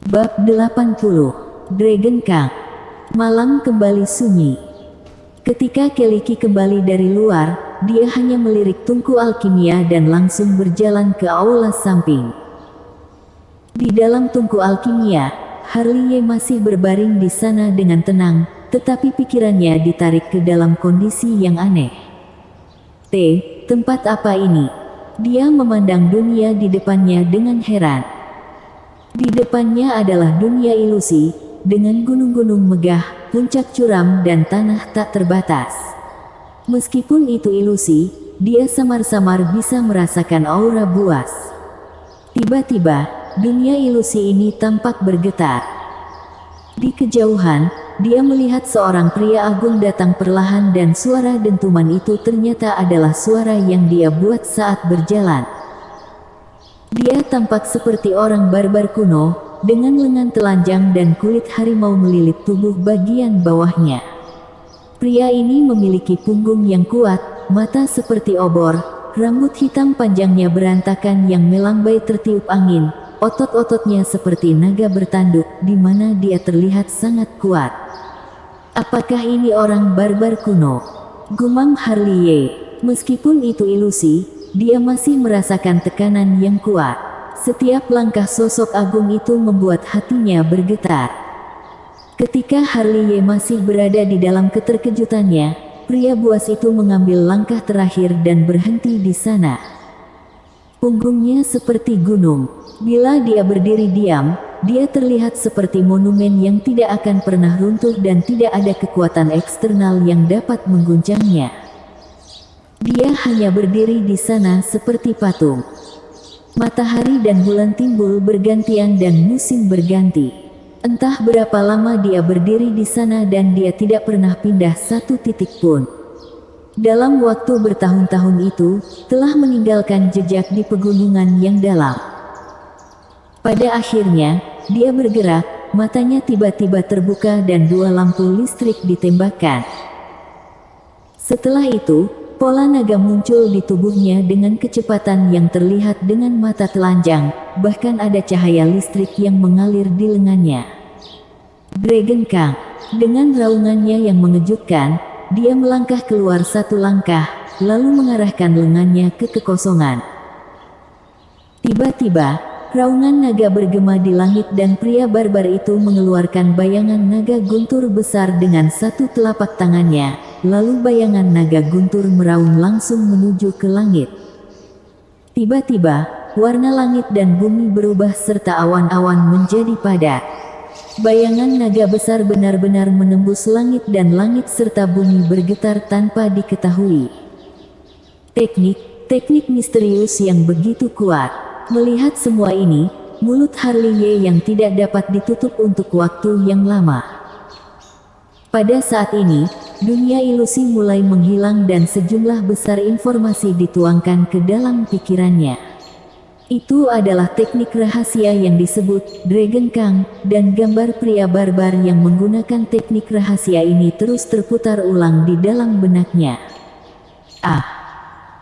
Bab 80. Dragon Kang. Malam kembali sunyi. Ketika Keliki kembali dari luar, dia hanya melirik tungku alkimia dan langsung berjalan ke aula samping. Di dalam tungku alkimia, Harley masih berbaring di sana dengan tenang, tetapi pikirannya ditarik ke dalam kondisi yang aneh. Tempat apa ini? Dia memandang dunia di depannya dengan heran. Di depannya adalah dunia ilusi, dengan gunung-gunung megah, puncak curam dan tanah tak terbatas. Meskipun itu ilusi, dia samar-samar bisa merasakan aura buas. Tiba-tiba, dunia ilusi ini tampak bergetar. Di kejauhan, dia melihat seorang pria agung datang perlahan dan suara dentuman itu ternyata adalah suara yang dia buat saat berjalan. Dia tampak seperti orang barbar kuno, dengan lengan telanjang dan kulit harimau melilit tubuh bagian bawahnya. Pria ini memiliki punggung yang kuat, mata seperti obor, rambut hitam panjangnya berantakan yang melambai tertiup angin, otot-ototnya seperti naga bertanduk, di mana dia terlihat sangat kuat. Apakah ini orang barbar kuno? Gumam Harley. Meskipun itu ilusi, dia masih merasakan tekanan yang kuat. Setiap langkah sosok agung itu membuat hatinya bergetar. Ketika Harley masih berada di dalam keterkejutannya, pria buas itu mengambil langkah terakhir dan berhenti di sana. Punggungnya seperti gunung. Bila dia berdiri diam, dia terlihat seperti monumen yang tidak akan pernah runtuh dan tidak ada kekuatan eksternal yang dapat mengguncangnya. Dia hanya berdiri di sana seperti patung. Matahari dan bulan timbul bergantian dan musim berganti. Entah berapa lama dia berdiri di sana dan dia tidak pernah pindah satu titik pun. Dalam waktu bertahun-tahun itu, telah meninggalkan jejak di pegunungan yang dalam. Pada akhirnya, dia bergerak, matanya tiba-tiba terbuka dan dua lampu listrik ditembakkan. Setelah itu, pola naga muncul di tubuhnya dengan kecepatan yang terlihat dengan mata telanjang, bahkan ada cahaya listrik yang mengalir di lengannya. Dragon Kang, dengan raungannya yang mengejutkan, dia melangkah keluar satu langkah, lalu mengarahkan lengannya ke kekosongan. Tiba-tiba, raungan naga bergema di langit dan pria barbar itu mengeluarkan bayangan naga guntur besar dengan satu telapak tangannya. Lalu bayangan naga guntur meraung langsung menuju ke langit. Tiba-tiba, warna langit dan bumi berubah serta awan-awan menjadi padat. Bayangan naga besar benar-benar menembus langit dan langit serta bumi bergetar tanpa diketahui. Teknik misterius yang begitu kuat. Melihat semua ini, mulut Harley yang tidak dapat ditutup untuk waktu yang lama. Pada saat ini, dunia ilusi mulai menghilang dan sejumlah besar informasi dituangkan ke dalam pikirannya. Itu adalah teknik rahasia yang disebut Dragon Kang, dan gambar pria barbar yang menggunakan teknik rahasia ini terus terputar ulang di dalam benaknya.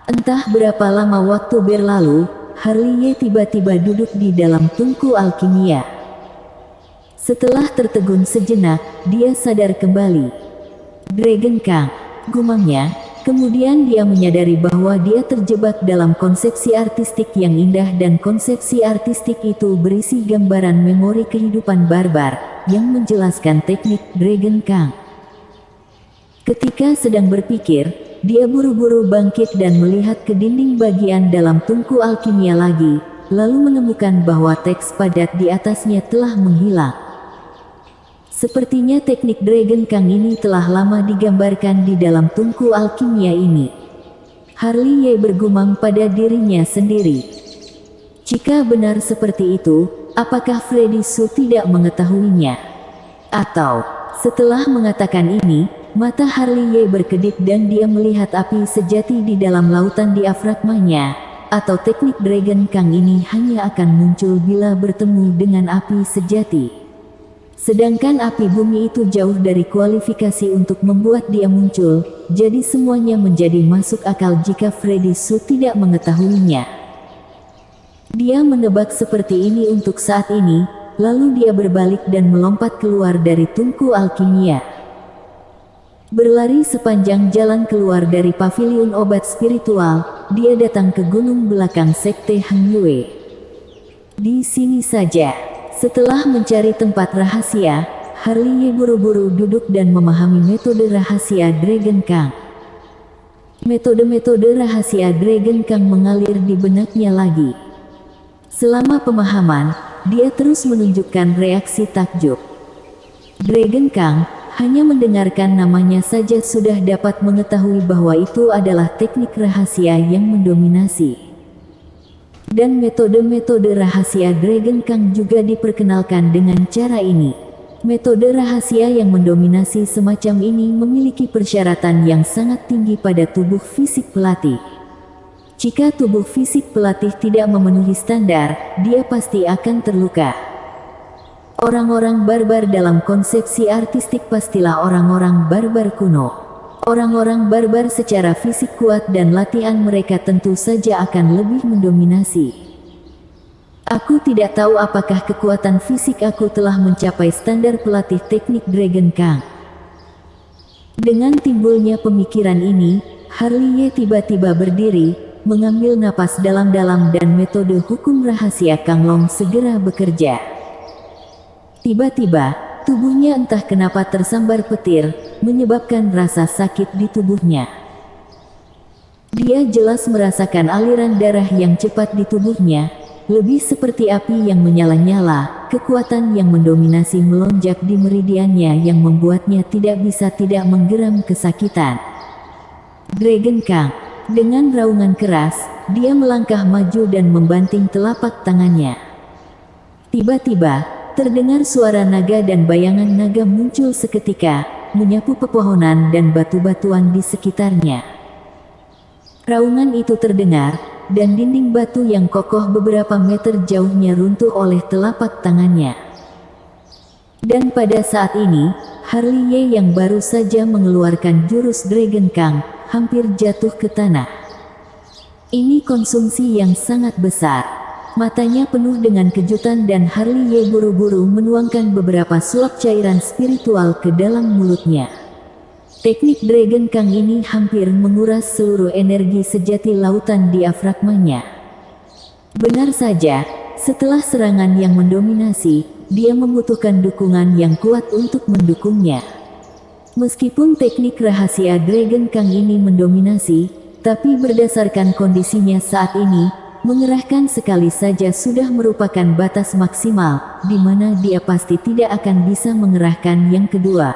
Entah berapa lama waktu berlalu, Harley tiba-tiba duduk di dalam tungku alkimia. Setelah tertegun sejenak, dia sadar kembali. Dragon Kang, gumamnya, kemudian dia menyadari bahwa dia terjebak dalam konsepsi artistik yang indah dan konsepsi artistik itu berisi gambaran memori kehidupan barbar, yang menjelaskan teknik Dragon Kang. Ketika sedang berpikir, dia buru-buru bangkit dan melihat ke dinding bagian dalam tungku alkimia lagi, lalu menemukan bahwa teks padat di atasnya telah menghilang. Sepertinya teknik Dragon Kang ini telah lama digambarkan di dalam tungku alkimia ini. Harley bergumam pada dirinya sendiri. Jika benar seperti itu, apakah Freddy Su tidak mengetahuinya? Atau, setelah mengatakan ini, mata Harley berkedip dan dia melihat api sejati di dalam lautan diafragmanya. Atau teknik Dragon Kang ini hanya akan muncul bila bertemu dengan api sejati. Sedangkan api bumi itu jauh dari kualifikasi untuk membuat dia muncul, jadi semuanya menjadi masuk akal jika Freddy Su tidak mengetahuinya. Dia menebak seperti ini untuk saat ini, lalu dia berbalik dan melompat keluar dari tungku alkimia. Berlari sepanjang jalan keluar dari paviliun obat spiritual, dia datang ke gunung belakang sekte Hang Yue. Di sini saja. Setelah mencari tempat rahasia, Harley Ye buru-buru duduk dan memahami metode rahasia Dragon Kang. Metode-metode rahasia Dragon Kang mengalir di benaknya lagi. Selama pemahaman, dia terus menunjukkan reaksi takjub. Dragon Kang hanya mendengarkan namanya saja sudah dapat mengetahui bahwa itu adalah teknik rahasia yang mendominasi. Dan metode-metode rahasia Dragon Kang juga diperkenalkan dengan cara ini. Metode rahasia yang mendominasi semacam ini memiliki persyaratan yang sangat tinggi pada tubuh fisik pelatih. Jika tubuh fisik pelatih tidak memenuhi standar, dia pasti akan terluka. Orang-orang barbar dalam konsepsi artistik pastilah orang-orang barbar kuno. Orang-orang barbar secara fisik kuat dan latihan mereka tentu saja akan lebih mendominasi. Aku tidak tahu apakah kekuatan fisik aku telah mencapai standar pelatih teknik Dragon Kang. Dengan timbulnya pemikiran ini, Harley Ye tiba-tiba berdiri, mengambil napas dalam-dalam dan metode hukum rahasia Kang Long segera bekerja. Tiba-tiba, tubuhnya entah kenapa tersambar petir, menyebabkan rasa sakit di tubuhnya. Dia jelas merasakan aliran darah yang cepat di tubuhnya, lebih seperti api yang menyala-nyala, kekuatan yang mendominasi melonjak di meridiannya yang membuatnya tidak bisa tidak menggeram kesakitan. Dragon Kang, dengan raungan keras, dia melangkah maju dan membanting telapak tangannya. Tiba-tiba, terdengar suara naga dan bayangan naga muncul seketika, menyapu pepohonan dan batu-batuan di sekitarnya. Raungan itu terdengar, dan dinding batu yang kokoh beberapa meter jauhnya runtuh oleh telapak tangannya. Dan pada saat ini, Harley Ye yang baru saja mengeluarkan jurus Dragon Kang, hampir jatuh ke tanah. Ini konsumsi yang sangat besar. Matanya penuh dengan kejutan dan Harley Ye buru-buru menuangkan beberapa suap cairan spiritual ke dalam mulutnya. Teknik Dragon Kang ini hampir menguras seluruh energi sejati lautan diafragmanya. Benar saja, setelah serangan yang mendominasi, dia membutuhkan dukungan yang kuat untuk mendukungnya. Meskipun teknik rahasia Dragon Kang ini mendominasi, tapi berdasarkan kondisinya saat ini, mengerahkan sekali saja sudah merupakan batas maksimal, di mana dia pasti tidak akan bisa mengerahkan yang kedua.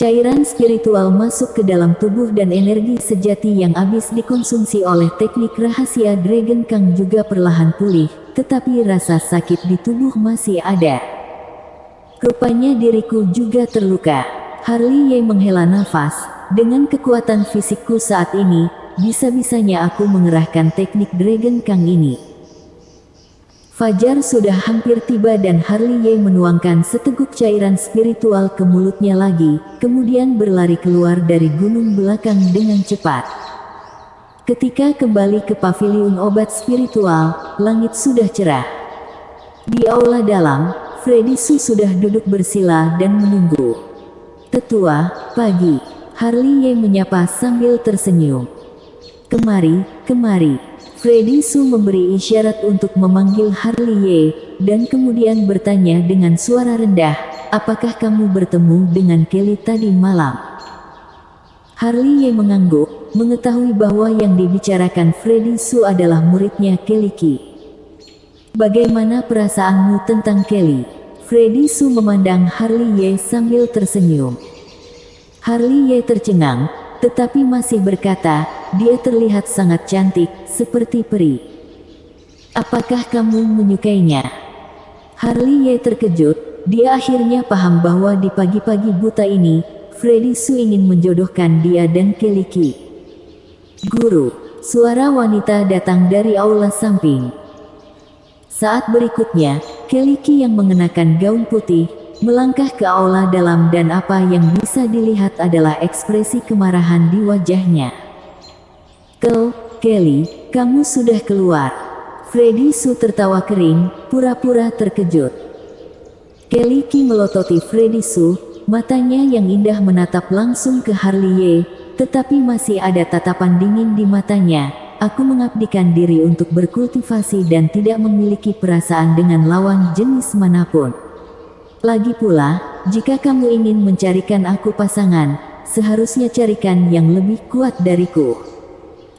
Cairan spiritual masuk ke dalam tubuh dan energi sejati yang habis dikonsumsi oleh teknik rahasia Dragon Kang juga perlahan pulih, tetapi rasa sakit di tubuh masih ada. Rupanya diriku juga terluka. Harley Ye menghela nafas, dengan kekuatan fisikku saat ini, bisa-bisanya aku mengerahkan teknik Dragon Kang ini. Fajar sudah hampir tiba dan Harley Ye menuangkan seteguk cairan spiritual ke mulutnya lagi, kemudian berlari keluar dari gunung belakang dengan cepat. Ketika kembali ke paviliun obat spiritual, langit sudah cerah. Di aula dalam, Freddy Su sudah duduk bersila dan menunggu. Tetua, pagi. Harley Ye menyapa sambil tersenyum. Kemari, kemari. Freddy Su memberi isyarat untuk memanggil Harley Ye, dan kemudian bertanya dengan suara rendah, apakah kamu bertemu dengan Kelly tadi malam? Harley Ye mengangguk, mengetahui bahwa yang dibicarakan Freddy Su adalah muridnya Kelly Ki. Bagaimana perasaanmu tentang Kelly? Freddy Su memandang Harley Ye sambil tersenyum. Harley Ye tercengang, tetapi masih berkata, dia terlihat sangat cantik, seperti peri. Apakah kamu menyukainya? Harley Ye terkejut, dia akhirnya paham bahwa di pagi-pagi buta ini, Freddy Su ingin menjodohkan dia dan Kelly Ki. Guru, suara wanita datang dari aula samping. Saat berikutnya, Kelly Ki yang mengenakan gaun putih, melangkah ke aula dalam dan apa yang bisa dilihat adalah ekspresi kemarahan di wajahnya. Kelly, kamu sudah keluar. Freddy Su tertawa kering, pura-pura terkejut. Kelly Ki melototi Freddy Su, matanya yang indah menatap langsung ke Harley Ye, tetapi masih ada tatapan dingin di matanya. Aku mengabdikan diri untuk berkultivasi dan tidak memiliki perasaan dengan lawan jenis manapun. Lagi pula, jika kamu ingin mencarikan aku pasangan, seharusnya carikan yang lebih kuat dariku.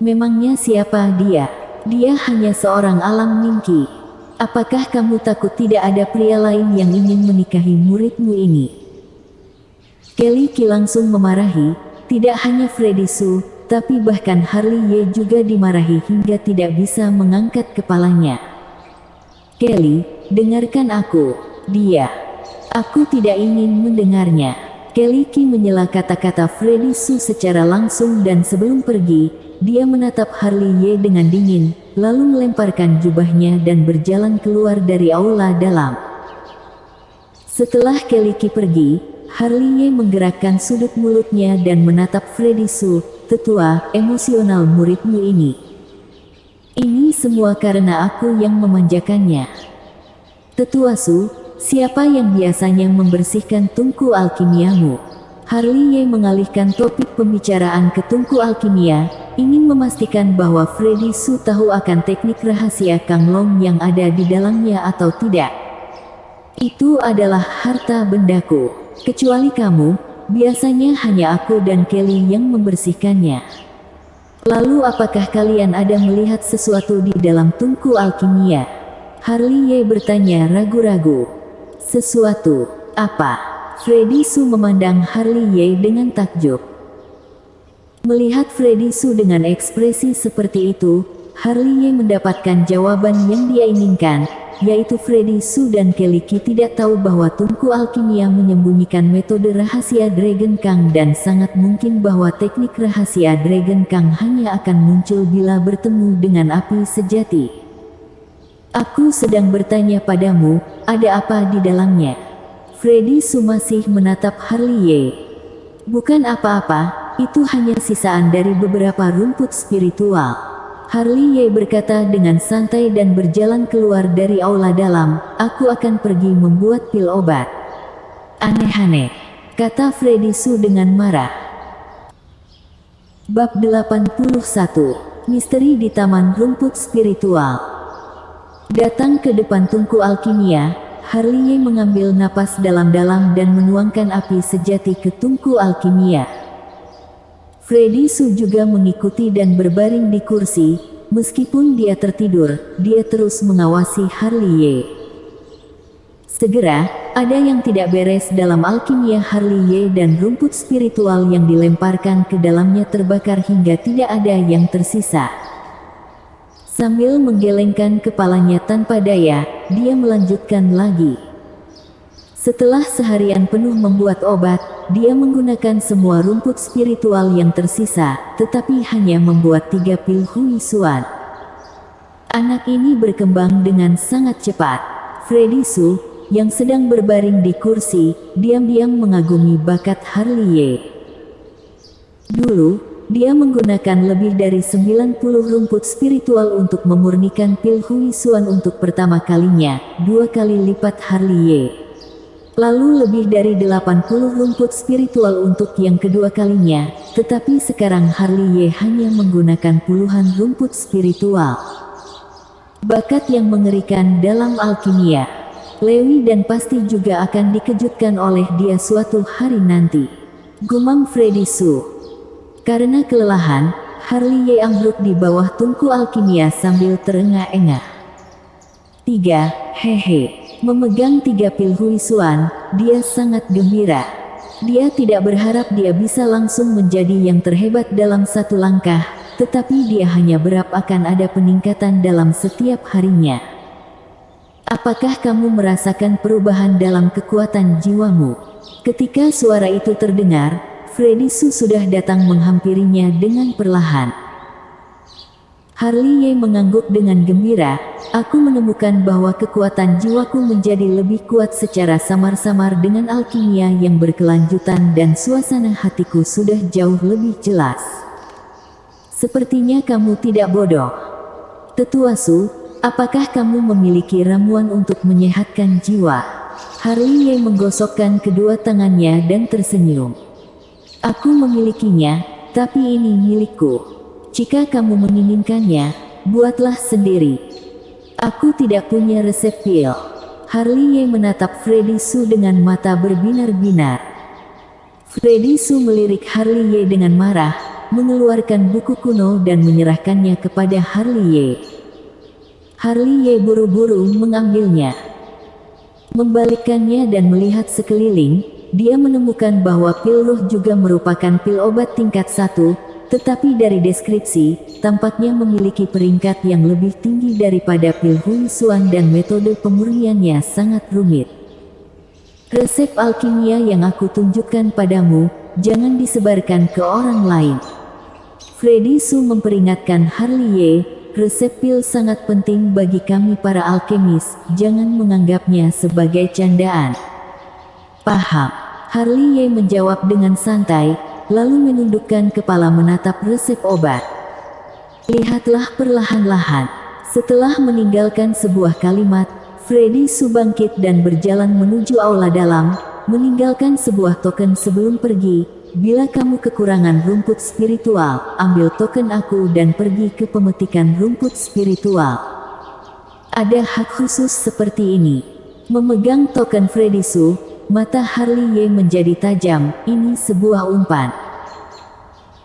Memangnya siapa dia? Dia hanya seorang alam mingki. Apakah kamu takut tidak ada pria lain yang ingin menikahi muridmu ini? Kelly Ki langsung memarahi, tidak hanya Freddy Su, tapi bahkan Harley Ye juga dimarahi hingga tidak bisa mengangkat kepalanya. Kelly, dengarkan aku. Aku tidak ingin mendengarnya. Kelly Ki menyela kata-kata Freddy Su secara langsung dan sebelum pergi, dia menatap Harley Ye dengan dingin, lalu melemparkan jubahnya dan berjalan keluar dari aula dalam. Setelah Kelly Ki pergi, Harley Ye menggerakkan sudut mulutnya dan menatap Freddy Su, tetua, emosional muridmu ini. Ini semua karena aku yang memanjakannya. Tetua Su, siapa yang biasanya membersihkan tungku alkimiamu? Harley Ye mengalihkan topik pembicaraan ke tungku alkimia, ingin memastikan bahwa Freddy Su tahu akan teknik rahasia Kang Long yang ada di dalamnya atau tidak. Itu adalah harta bendaku. Kecuali kamu, biasanya hanya aku dan Kelly yang membersihkannya. Lalu apakah kalian ada melihat sesuatu di dalam tungku alkimia? Harley Ye bertanya ragu-ragu. Sesuatu apa? Freddy Su memandang Harley Ye dengan takjub. Melihat Freddy Su dengan ekspresi seperti itu, Harley Ye mendapatkan jawaban yang dia inginkan, yaitu Freddy Su dan Kelly Ki tidak tahu bahwa tungku alkimia menyembunyikan metode rahasia Dragon Kang dan sangat mungkin bahwa teknik rahasia Dragon Kang hanya akan muncul bila bertemu dengan api sejati. Aku sedang bertanya padamu, ada apa di dalamnya? Freddy Su masih menatap Harley Ye. Bukan apa-apa, itu hanya sisaan dari beberapa rumput spiritual. Harley Ye berkata dengan santai dan berjalan keluar dari aula dalam. Aku akan pergi membuat pil obat. Aneh-aneh, kata Freddy Su dengan marah. Bab 81, Misteri di Taman Rumput Spiritual. Datang ke depan tungku alkimia, Harley Ye mengambil napas dalam-dalam dan menuangkan api sejati ke tungku alkimia. Freddy Su juga mengikuti dan berbaring di kursi. Meskipun dia tertidur, dia terus mengawasi Harley Ye. Segera, ada yang tidak beres dalam alkimia Harley Ye dan rumput spiritual yang dilemparkan ke dalamnya terbakar hingga tidak ada yang tersisa. Sambil menggelengkan kepalanya tanpa daya, dia melanjutkan lagi. Setelah seharian penuh membuat obat, dia menggunakan semua rumput spiritual yang tersisa, tetapi hanya membuat 3 pil Hui Xuan. Anak ini berkembang dengan sangat cepat. Freddy Su, yang sedang berbaring di kursi, diam-diam mengagumi bakat Harley Ye. Dulu, dia menggunakan lebih dari 90 rumput spiritual untuk memurnikan pil Hui Xuan untuk pertama kalinya, 2 kali lipat Harley Ye. Lalu lebih dari 80 rumput spiritual untuk yang kedua kalinya, tetapi sekarang Harley Ye hanya menggunakan puluhan rumput spiritual. Bakat yang mengerikan dalam alkimia. Lewi dan pasti juga akan dikejutkan oleh dia suatu hari nanti. Gumam Freddy Su. Karena kelelahan, Harley Ye ambruk di bawah tungku alkimia sambil terengah-engah. 3. Hehe. Memegang 3 pil Hui Xuan, dia sangat gembira. Dia tidak berharap dia bisa langsung menjadi yang terhebat dalam satu langkah, tetapi dia hanya berharap akan ada peningkatan dalam setiap harinya. Apakah kamu merasakan perubahan dalam kekuatan jiwamu? Ketika suara itu terdengar, Freddy Su sudah datang menghampirinya dengan perlahan. Harley Ye mengangguk dengan gembira. Aku menemukan bahwa kekuatan jiwaku menjadi lebih kuat secara samar-samar dengan alkimia yang berkelanjutan dan suasana hatiku sudah jauh lebih jelas. Sepertinya kamu tidak bodoh. Tetua Su, apakah kamu memiliki ramuan untuk menyehatkan jiwa? Harley Ye menggosokkan kedua tangannya dan tersenyum. Aku memilikinya, tapi ini milikku. Jika kamu menginginkannya, buatlah sendiri. Aku tidak punya resep pil. Harley Ye menatap Freddy Su dengan mata berbinar-binar. Freddy Su melirik Harley Ye dengan marah, mengeluarkan buku kuno dan menyerahkannya kepada Harley Ye. Harley Ye buru-buru mengambilnya. Membalikkannya dan melihat sekeliling, dia menemukan bahwa pil ruh juga merupakan pil obat tingkat 1, tetapi dari deskripsi, tampaknya memiliki peringkat yang lebih tinggi daripada pil Hui Xuan dan metode pemurniannya sangat rumit. Resep alkimia yang aku tunjukkan padamu, jangan disebarkan ke orang lain. Freddy Su memperingatkan Harley Ye, resep pil sangat penting bagi kami para alkemis, jangan menganggapnya sebagai candaan. Paham. Harley Ye menjawab dengan santai, lalu menundukkan kepala menatap resep obat. Lihatlah perlahan-lahan. Setelah meninggalkan sebuah kalimat, Freddy Su bangkit dan berjalan menuju aula dalam, meninggalkan sebuah token sebelum pergi. Bila kamu kekurangan rumput spiritual, ambil token aku dan pergi ke pemetikan rumput spiritual. Ada hak khusus seperti ini. Memegang token Freddy Su, mata Harley Ye menjadi tajam, ini sebuah umpan.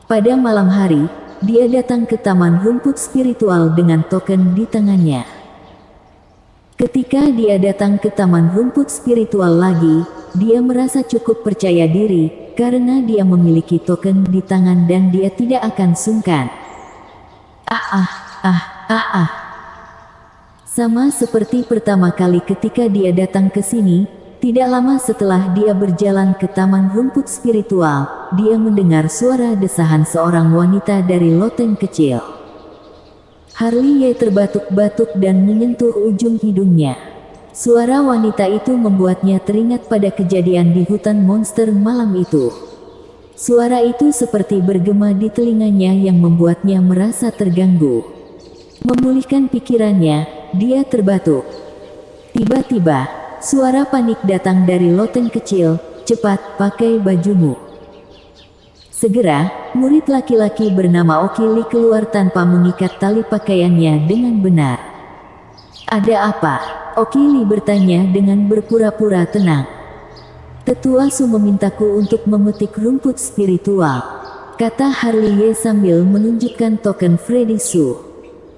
Pada malam hari, dia datang ke taman rumput spiritual dengan token di tangannya. Ketika dia datang ke taman rumput spiritual lagi, dia merasa cukup percaya diri, karena dia memiliki token di tangan dan dia tidak akan sungkan. Sama seperti pertama kali ketika dia datang ke sini, tidak lama setelah dia berjalan ke taman rumput spiritual, dia mendengar suara desahan seorang wanita dari loteng kecil. Harley Ye terbatuk-batuk dan menyentuh ujung hidungnya. Suara wanita itu membuatnya teringat pada kejadian di hutan monster malam itu. Suara itu seperti bergema di telinganya yang membuatnya merasa terganggu. Memulihkan pikirannya, dia terbatuk. Tiba-tiba, suara panik datang dari loteng kecil, cepat pakai bajumu. Segera, murid laki-laki bernama Okili keluar tanpa mengikat tali pakaiannya dengan benar. Ada apa? Okili bertanya dengan berpura-pura tenang. Tetua Su memintaku untuk memetik rumput spiritual, kata Harley Ye sambil menunjukkan token Freddy Su.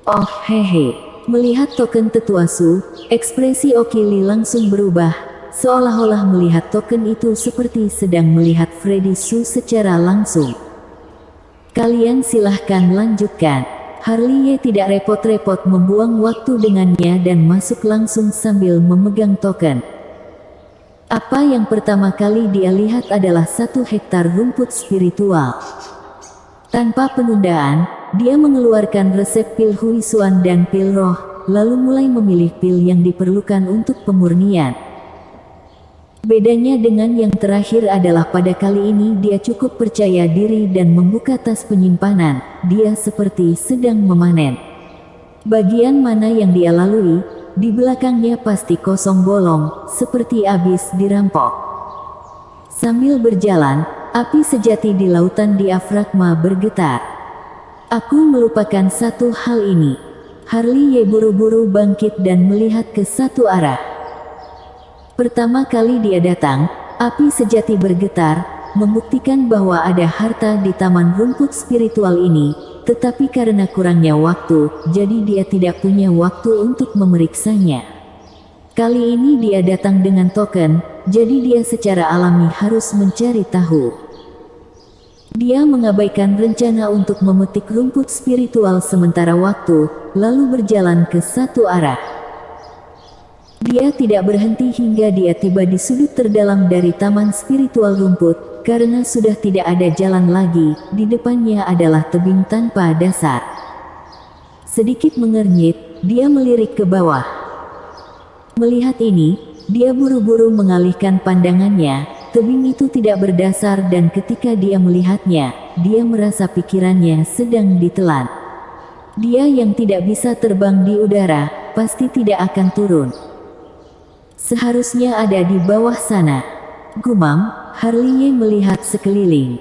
Oh hehe, melihat token Tetua Su, ekspresi Okili langsung berubah, seolah-olah melihat token itu seperti sedang melihat Freddy Su secara langsung. Kalian silahkan lanjutkan. Harley Ye tidak repot-repot membuang waktu dengannya dan masuk langsung sambil memegang token. Apa yang pertama kali dia lihat adalah 1 hektar rumput spiritual. Tanpa penundaan, dia mengeluarkan resep pil Hui Xuan dan pil roh, lalu mulai memilih pil yang diperlukan untuk pemurnian. Bedanya dengan yang terakhir adalah pada kali ini dia cukup percaya diri dan membuka tas penyimpanan, dia seperti sedang memanen. Bagian mana yang dia lalui, di belakangnya pasti kosong bolong, seperti habis dirampok. Sambil berjalan, api sejati di lautan diafragma bergetar. Aku melupakan satu hal ini. Harley Ye buru-buru bangkit dan melihat ke satu arah. Pertama kali dia datang, api sejati bergetar, membuktikan bahwa ada harta di taman rumput spiritual ini, tetapi karena kurangnya waktu, jadi dia tidak punya waktu untuk memeriksanya. Kali ini dia datang dengan token, jadi dia secara alami harus mencari tahu. Dia mengabaikan rencana untuk memetik rumput spiritual sementara waktu, lalu berjalan ke satu arah. Dia tidak berhenti hingga dia tiba di sudut terdalam dari taman spiritual rumput, karena sudah tidak ada jalan lagi, di depannya adalah tebing tanpa dasar. Sedikit mengernyit, dia melirik ke bawah. Melihat ini, dia buru-buru mengalihkan pandangannya, tebing itu tidak berdasar dan ketika dia melihatnya, dia merasa pikirannya sedang ditelan. Dia yang tidak bisa terbang di udara, pasti tidak akan turun. Seharusnya ada di bawah sana. Gumam, Harley melihat sekeliling.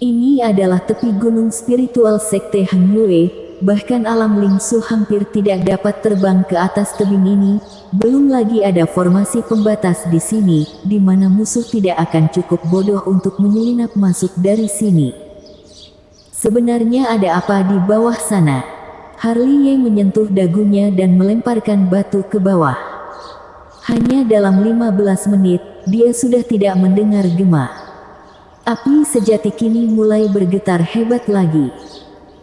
Ini adalah tepi gunung spiritual sekte Heng Yue. Bahkan alam Lingsu hampir tidak dapat terbang ke atas tebing ini. Belum lagi ada formasi pembatas di sini, di mana musuh tidak akan cukup bodoh untuk menyelinap masuk dari sini. Sebenarnya ada apa di bawah sana? Harley menyentuh dagunya dan melemparkan batu ke bawah. Hanya dalam 15 menit, dia sudah tidak mendengar gema. Api sejati kini mulai bergetar hebat lagi.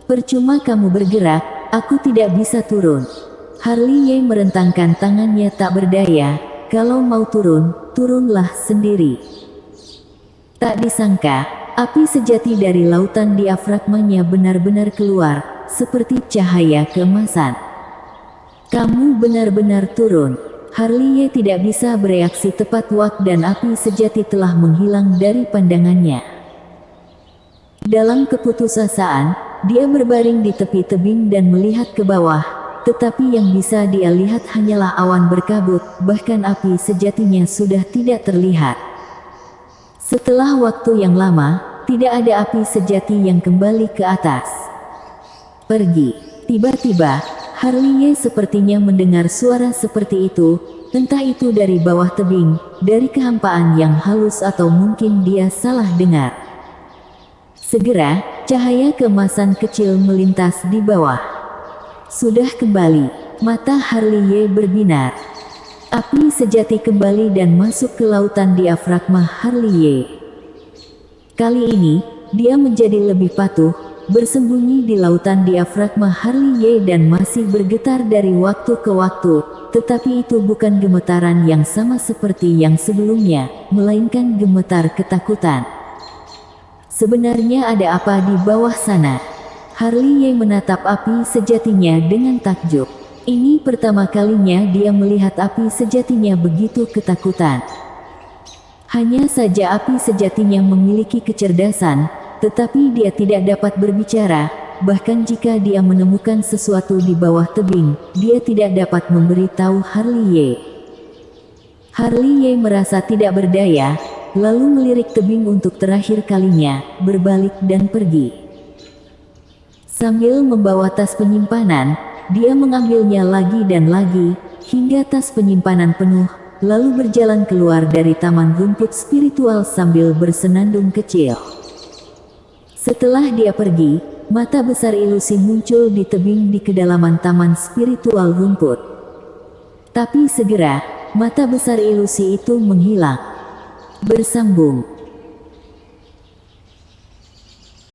Percuma kamu bergerak, aku tidak bisa turun. Harley merentangkan tangannya tak berdaya. Kalau mau turun, turunlah sendiri. Tak disangka, api sejati dari lautan diafragmanya benar-benar keluar, seperti cahaya keemasan. Kamu benar-benar turun. Harley tidak bisa bereaksi tepat waktu dan api sejati telah menghilang dari pandangannya. Dalam keputusasaan, dia berbaring di tepi tebing dan melihat ke bawah, tetapi yang bisa dia lihat hanyalah awan berkabut, bahkan api sejatinya sudah tidak terlihat. Setelah waktu yang lama, tidak ada api sejati yang kembali ke atas. Pergi. Tiba-tiba, Harley sepertinya mendengar suara seperti itu, entah itu dari bawah tebing, dari kehampaan yang halus atau mungkin dia salah dengar. Segera, cahaya keemasan kecil melintas di bawah. Sudah kembali, mata Harley berbinar. Api sejati kembali dan masuk ke lautan diafragma Harley. Kali ini, dia menjadi lebih patuh, bersembunyi di lautan diafragma Harley dan masih bergetar dari waktu ke waktu, tetapi itu bukan gemetaran yang sama seperti yang sebelumnya, melainkan gemetar ketakutan. Sebenarnya ada apa di bawah sana? Harley menatap api sejatinya dengan takjub. Ini pertama kalinya dia melihat api sejatinya begitu ketakutan. Hanya saja api sejatinya memiliki kecerdasan, tetapi dia tidak dapat berbicara. Bahkan jika dia menemukan sesuatu di bawah tebing, dia tidak dapat memberitahu Harley. Harley merasa tidak berdaya, lalu melirik tebing untuk terakhir kalinya, berbalik dan pergi. Sambil membawa tas penyimpanan, dia mengambilnya lagi dan lagi, hingga tas penyimpanan penuh, lalu berjalan keluar dari taman rumput spiritual sambil bersenandung kecil. Setelah dia pergi, mata besar ilusi muncul di tebing di kedalaman taman spiritual rumput. Tapi segera, mata besar ilusi itu menghilang. Bersambung.